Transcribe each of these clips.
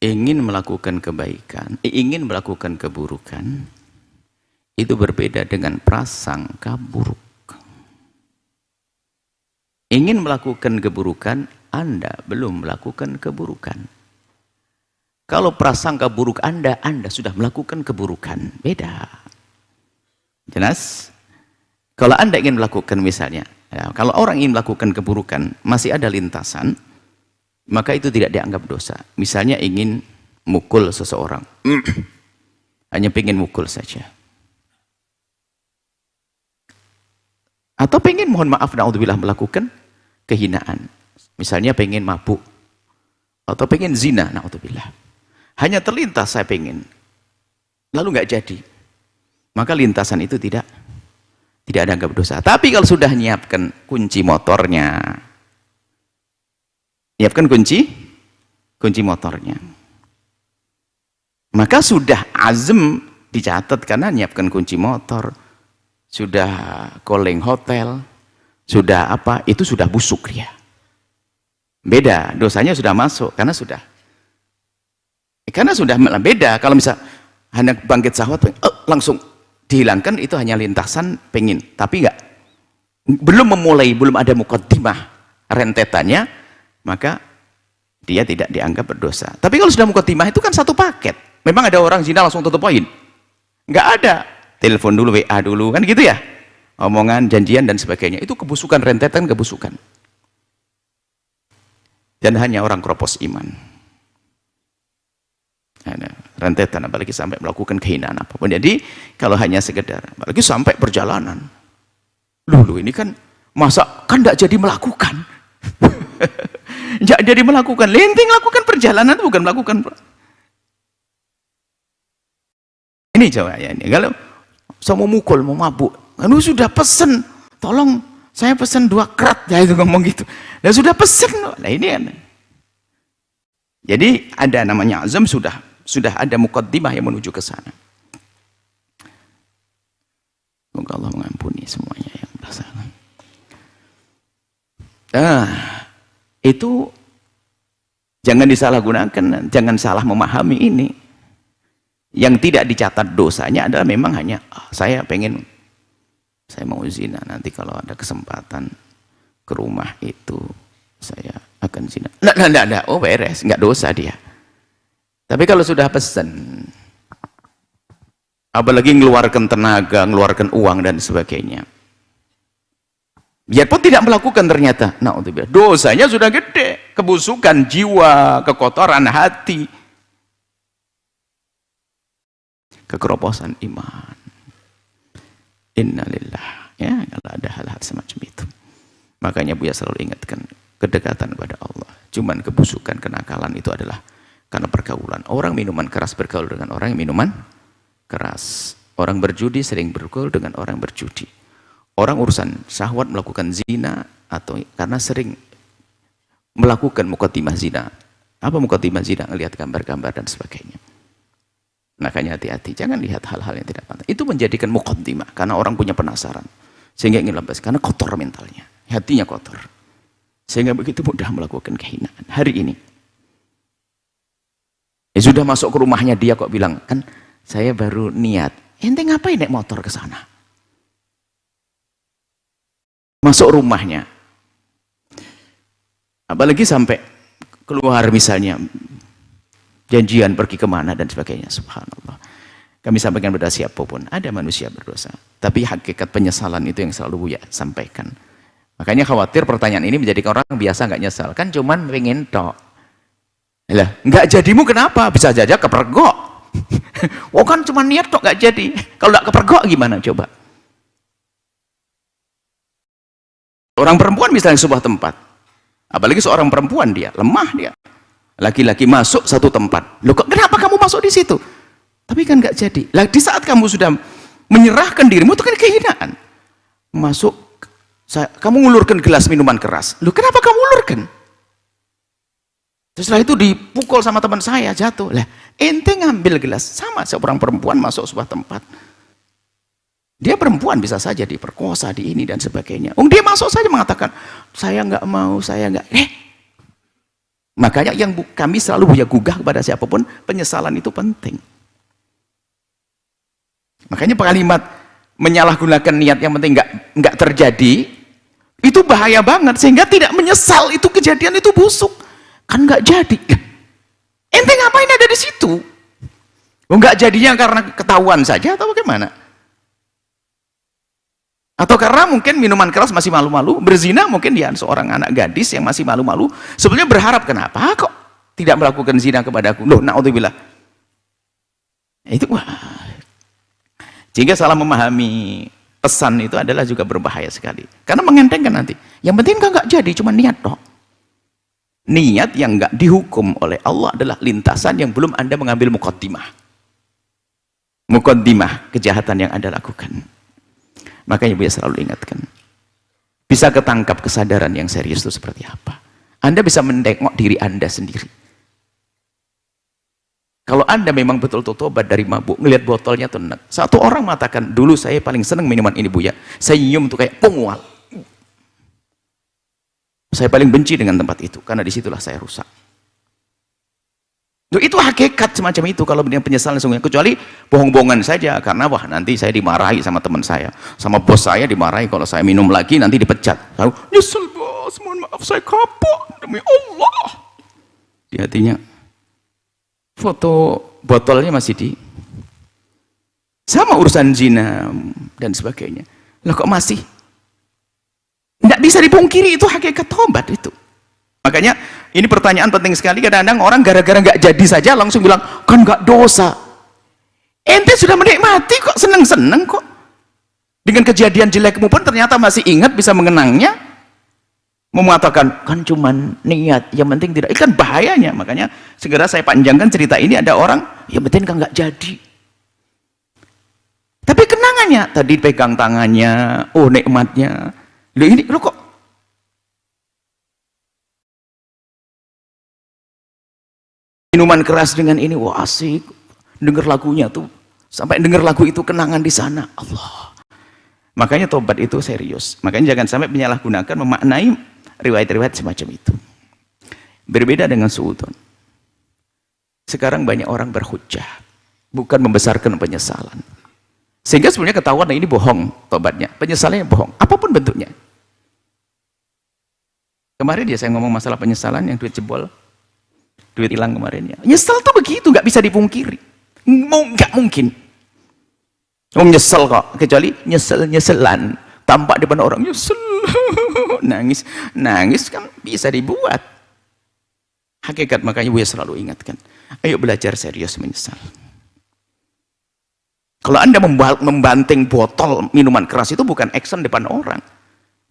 ingin melakukan kebaikan, ingin melakukan keburukan, itu berbeda dengan prasangka buruk. Ingin melakukan keburukan, Anda belum melakukan keburukan. Kalau prasangka buruk Anda sudah melakukan keburukan. Beda. Jelas? Kalau Anda ingin melakukan misalnya, ya, kalau orang ingin melakukan keburukan, masih ada lintasan, maka itu tidak dianggap dosa. Misalnya ingin mukul seseorang. Hanya pengen mukul saja. Atau pengen, mohon maaf, na'udzubillah, melakukan kehinaan. Misalnya pengen mabuk. Atau pengen zina, na'udzubillah. Hanya terlintas saya pengen. Lalu nggak jadi. Maka lintasan itu tidak dianggap dosa. Tapi kalau sudah nyiapkan kunci motornya. Nyiapkan kunci motornya. Maka sudah azam dicatat karena nyiapkan kunci motor. Sudah calling hotel. Sudah apa, itu sudah busuk dia. Beda, dosanya sudah masuk karena sudah beda. Kalau misal hanya bangkit syahwat langsung dihilangkan, itu hanya lintasan pengen, tapi belum memulai, belum ada muqaddimah rentetannya, maka dia tidak dianggap berdosa. Tapi kalau sudah muqaddimah itu kan satu paket. Memang ada orang zina langsung tutup poin? Nggak ada. Telepon dulu, WA dulu, kan gitu ya, omongan, janjian dan sebagainya. Itu kebusukan, rentetan kebusukan. Dan hanya orang keropos iman. Rentetan, apalagi sampai melakukan kehinaan apapun. Jadi kalau hanya sekedar, apalagi sampai perjalanan, lu ini kan masa kan tidak jadi melakukan. Tidak jadi melakukan, lenting lakukan perjalanan, bukan melakukan. Ini jawabannya. Ini kalau saya mau mukul, mau mabuk, lu sudah pesen, tolong saya pesen 2 kerat, ya itu ngomong gitu. Dan sudah pesen, nah ini kan. Jadi ada namanya azam, sudah ada muqaddimah yang menuju ke sana. Semoga Allah mengampuni semuanya yang bersalah. Itu jangan disalahgunakan, jangan salah memahami ini. Yang tidak dicatat dosanya adalah memang hanya saya mau zina, nanti kalau ada kesempatan ke rumah itu saya akan zina. Nggak, oh beres, nggak dosa dia. Tapi kalau sudah pesan, apalagi ngeluarkan tenaga, ngeluarkan uang dan sebagainya, biarpun tidak melakukan ternyata, dosanya sudah gede, kebusukan jiwa, kekotoran hati, kekeroposan iman. Innalillah, ya, kalau ada hal-hal semacam itu. Makanya Buya selalu ingatkan kedekatan kepada Allah. Cuman kebusukan, kenakalan itu adalah karena pergaulan. Orang minuman keras bergaul dengan orang yang minuman keras. Orang berjudi sering bergaul dengan orang berjudi. Orang urusan syahwat melakukan zina atau karena sering melakukan muqaddimah zina. Apa muqaddimah zina? Melihat gambar-gambar dan sebagainya. Makanya hati-hati, jangan lihat hal-hal yang tidak pantas. Itu menjadikan muqaddimah karena orang punya penasaran. Sehingga ingin lepas karena kotor mentalnya. Hatinya kotor. Sehingga begitu mudah melakukan kehinaan. Hari ini sudah masuk ke rumahnya, dia kok bilang, kan saya baru niat. Ente ngapain naik motor ke sana? Masuk rumahnya. Apalagi sampai keluar misalnya, janjian pergi kemana dan sebagainya. Subhanallah. Kami sampaikan pada siapapun, ada manusia berdosa. Tapi hakikat penyesalan itu yang selalu Buya sampaikan. Makanya khawatir pertanyaan ini menjadikan orang biasa nggak nyesal. Kan cuman pengen tok. Lah, nggak jadimu kenapa? Bisa saja kepergok. Oh kan cuma niat tok nggak jadi. Kalau nggak kepergok gimana coba? Orang perempuan misalnya sebuah tempat, apalagi seorang perempuan dia lemah dia. Laki-laki masuk satu tempat. Loh, kenapa kamu masuk di situ? Tapi kan nggak jadi. Lah di saat kamu sudah menyerahkan dirimu itu kan kehinaan. Masuk, kamu ngulurkan gelas minuman keras. Loh, kenapa kamu ulurkan? Setelah itu dipukul sama teman saya, jatuh. Lah, ente ngambil gelas. Sama seorang perempuan masuk sebuah tempat. Dia perempuan bisa saja diperkosa, di ini dan sebagainya. Dia masuk saja mengatakan, saya nggak mau, saya nggak. Makanya yang kami selalu punya gugah kepada siapapun, penyesalan itu penting. Makanya kalimat menyalahgunakan niat yang penting nggak terjadi, itu bahaya banget, sehingga tidak menyesal itu kejadian itu busuk. Kan nggak jadi. Ente ngapain ada di situ? Nggak jadinya karena ketahuan saja atau bagaimana? Atau karena mungkin minuman keras masih malu-malu, berzina mungkin dia seorang anak gadis yang masih malu-malu, sebetulnya berharap kenapa kok tidak melakukan zina kepadaku. Loh, naudzubillah. Itu wah. Sehingga salah memahami pesan itu adalah juga berbahaya sekali. Karena mengentengkan nanti. Yang penting kan nggak jadi, cuma niat toh. Niat yang nggak dihukum oleh Allah adalah lintasan yang belum Anda mengambil muqaddimah. Muqaddimah kejahatan yang Anda lakukan. Makanya Buya selalu ingatkan, bisa ketangkap kesadaran yang serius itu seperti apa. Anda bisa menengok diri Anda sendiri. Kalau Anda memang betul-betul tobat dari mabuk, ngelihat botolnya tuh enak. Satu orang mengatakan, dulu saya paling senang minuman ini Buya, saya nyium tuh kayak penguat. Saya paling benci dengan tempat itu, karena disitulah saya rusak. Itu hakikat semacam itu kalau dengan penyesalan sungguh, kecuali bohong-bohongan saja, karena wah nanti saya dimarahi sama teman saya, sama bos saya dimarahi kalau saya minum lagi nanti dipecat. Lalu nyesel bos, mohon maaf saya kapok demi Allah. Di hatinya foto botolnya masih di sama urusan zina dan sebagainya. Lah kok masih nggak bisa dipungkiri, itu hakikat tobat itu. Makanya ini pertanyaan penting sekali. Kadang-kadang orang gara-gara nggak jadi saja langsung bilang kan nggak dosa. Ente sudah menikmati kok, seneng-seneng kok. Dengan kejadian jelekmu pun ternyata masih ingat, bisa mengenangnya. Mau mengatakan kan cuman niat, yang penting tidak. Itu kan bahayanya. Makanya segera saya panjangkan cerita ini. Ada orang yang penting kan nggak jadi. Tapi kenangannya tadi pegang tangannya, oh nikmatnya. Loh ini lo kok minuman keras dengan ini, wah asik, denger lagunya tuh, sampai denger lagu itu kenangan di sana, Allah. Makanya tobat itu serius. Makanya jangan sampai menyalahgunakan, memaknai riwayat-riwayat semacam itu. Berbeda dengan suudon. Sekarang banyak orang berhujjah, bukan membesarkan penyesalan. Sehingga sebenarnya ketahuan ini bohong tobatnya, penyesalannya bohong, apapun bentuknya. Kemarin dia saya ngomong masalah penyesalan yang duit jebol. Duit hilang kemarin ya. Nyesel tuh begitu, nggak bisa dipungkiri. Nggak mungkin. Nyesel kok, kecuali nyesel-nyeselan. Tampak depan orang, nyesel. Nangis kan bisa dibuat. Hakikat, makanya Buya selalu ingatkan. Ayo belajar serius menyesal. Kalau Anda membanting botol minuman keras itu bukan action depan orang.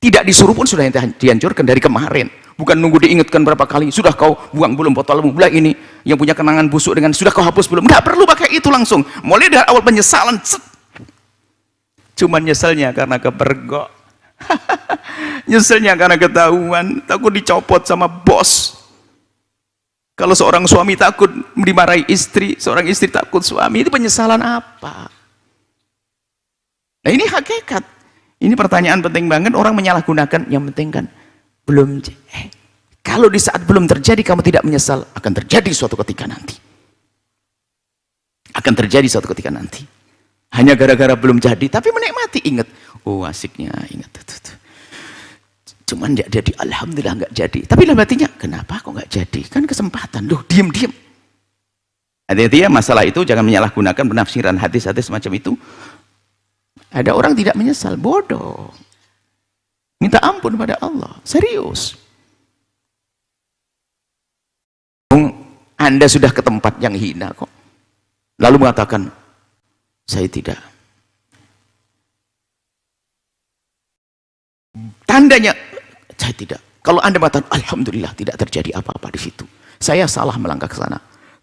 Tidak disuruh pun sudah dihancurkan dari kemarin. Bukan nunggu diingatkan berapa kali, sudah kau buang belum botolmu, belah ini yang punya kenangan busuk dengan sudah kau hapus belum? Nggak perlu pakai itu langsung. Mulai dari awal penyesalan, cuman nyeselnya karena kepergok. Nyeselnya karena ketahuan, takut dicopot sama bos. Kalau seorang suami takut dimarahi istri, seorang istri takut suami, itu penyesalan apa? Nah ini hakikat. Ini pertanyaan penting banget, orang menyalahgunakan, yang penting kan belum, kalau di saat belum terjadi kamu tidak menyesal, akan terjadi suatu ketika nanti. Akan terjadi suatu ketika nanti. Hanya gara-gara belum jadi, tapi menikmati, ingat, oh asiknya, ingat. Cuman nggak jadi, alhamdulillah nggak jadi. Tapi lah batinnya, kenapa kok nggak jadi? Kan kesempatan, loh diem-diem. Hati-hati ya masalah itu, jangan menyalahgunakan penafsiran hadis-hadis semacam itu. Ada orang tidak menyesal, bodoh. Minta ampun pada Allah, serius. Anda sudah ke tempat yang hina kok. Lalu mengatakan, saya tidak. Tandanya, saya tidak. Kalau Anda mengatakan, alhamdulillah tidak terjadi apa-apa di situ. Saya salah melangkah ke sana.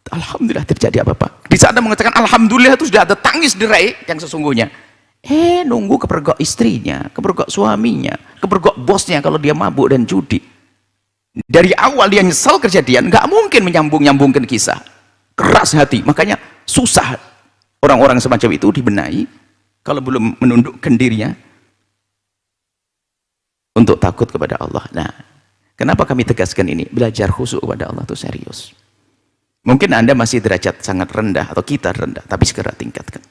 Alhamdulillah terjadi apa-apa. Di saat Anda mengatakan alhamdulillah itu sudah ada tangis derai yang sesungguhnya. Nunggu kepergok istrinya, kepergok suaminya, kepergok bosnya kalau dia mabuk dan judi. Dari awal dia nyesal kejadian, nggak mungkin menyambung-nyambungkan kisah. Keras hati, makanya susah orang-orang semacam itu dibenahi kalau belum menundukkan dirinya untuk takut kepada Allah. Nah, Kenapa kami tegaskan ini? Belajar khusyuk kepada Allah itu serius. Mungkin Anda masih derajat sangat rendah atau kita rendah, tapi segera tingkatkan.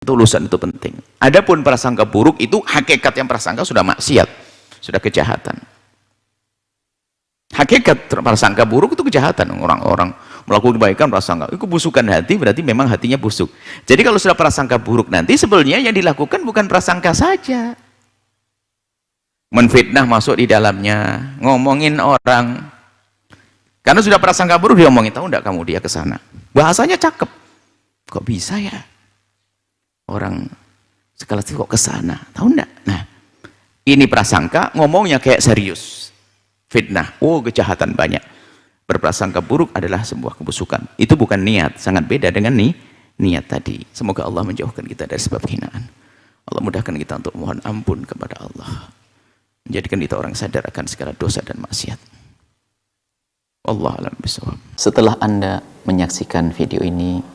Tulusan itu penting. Adapun prasangka buruk itu hakikat yang prasangka sudah maksiat, sudah kejahatan. Hakikat prasangka buruk itu kejahatan. Orang-orang melakukan kebaikan prasangka, itu kebusukan hati, berarti memang hatinya busuk. Jadi kalau sudah prasangka buruk nanti sebenarnya yang dilakukan bukan prasangka saja. Menfitnah masuk di dalamnya, ngomongin orang. Karena sudah prasangka buruk dia ngomongin, tahu enggak kamu dia ke sana. Bahasanya cakep. Kok bisa ya? Orang sekali itu kok ke sana, tahu enggak? Nah, ini prasangka, ngomongnya kayak serius. Fitnah, oh kejahatan banyak. Berprasangka buruk adalah sebuah kebusukan. Itu bukan niat, sangat beda dengan niat tadi. Semoga Allah menjauhkan kita dari sebab hinaan. Allah mudahkan kita untuk mohon ampun kepada Allah. Menjadikan kita orang sadar akan segala dosa dan maksiat. Wallahu a'lam bishawab. Setelah Anda menyaksikan video ini,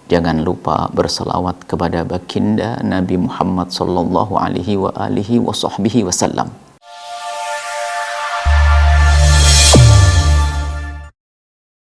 jangan lupa berselawat kepada baginda Nabi Muhammad sallallahu alaihi wa alihi wa sahbihi wasallam.